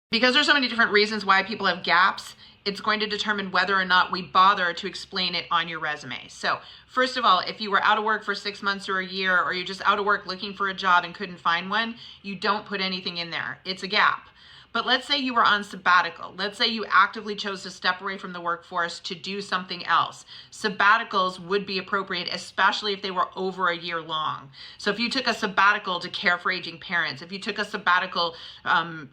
Because there's so many different reasons why people have gaps, it's going to determine whether or not we bother to explain it on your resume. So first of all, if you were out of work for 6 months or a year, or you're just out of work looking for a job and couldn't find one, you don't put anything in there. It's a gap. But let's say you were on sabbatical. Let's say you actively chose to step away from the workforce to do something else. Sabbaticals would be appropriate, especially if they were over a year long. So if you took a sabbatical to care for aging parents, if you took a sabbatical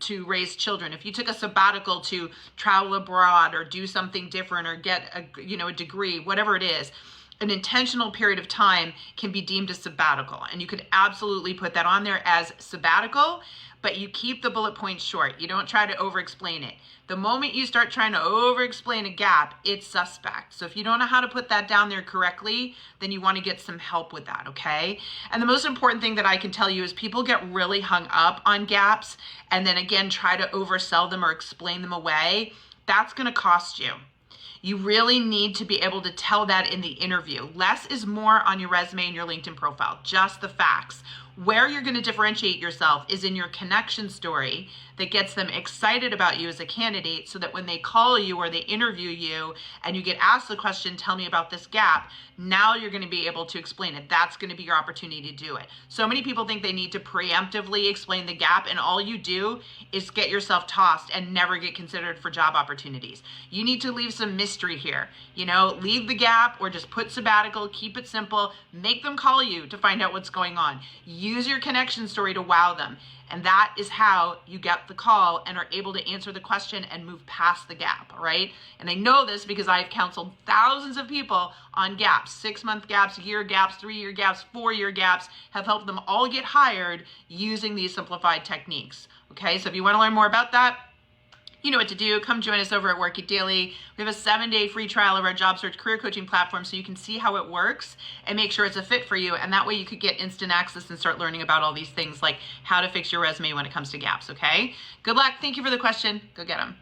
to raise children, if you took a sabbatical to travel abroad or do something different or get a degree, whatever it is, an intentional period of time can be deemed a sabbatical. And you could absolutely put that on there as sabbatical, but you keep the bullet points short. You don't try to over-explain it. The moment you start trying to over-explain a gap, it's suspect. So if you don't know how to put that down there correctly, then you want to get some help with that, okay? And the most important thing that I can tell you is people get really hung up on gaps and then again try to oversell them or explain them away. That's going to cost you. You really need to be able to tell that in the interview. Less is more on your resume and your LinkedIn profile, just the facts. Where you're going to differentiate yourself is in your connection story that gets them excited about you as a candidate, so that when they call you or they interview you and you get asked the question, tell me about this gap, now you're going to be able to explain it. That's going to be your opportunity to do it. So many people think they need to preemptively explain the gap, and all you do is get yourself tossed and never get considered for job opportunities. You need to leave some mystery here. Leave the gap or just put sabbatical, keep it simple, make them call you to find out what's going on. Use your connection story to wow them. And that is how you get the call and are able to answer the question and move past the gap, all right? And I know this because I've counseled thousands of people on gaps, 6-month gaps, year gaps, 3-year gaps, 4-year gaps, have helped them all get hired using these simplified techniques, okay? So if you want to learn more about that, you know what to do. Come join us over at Work It Daily. We have a 7-day free trial of our job search career coaching platform so you can see how it works and make sure it's a fit for you. And that way you could get instant access and start learning about all these things like how to fix your resume when it comes to gaps, okay? Good luck. Thank you for the question. Go get them.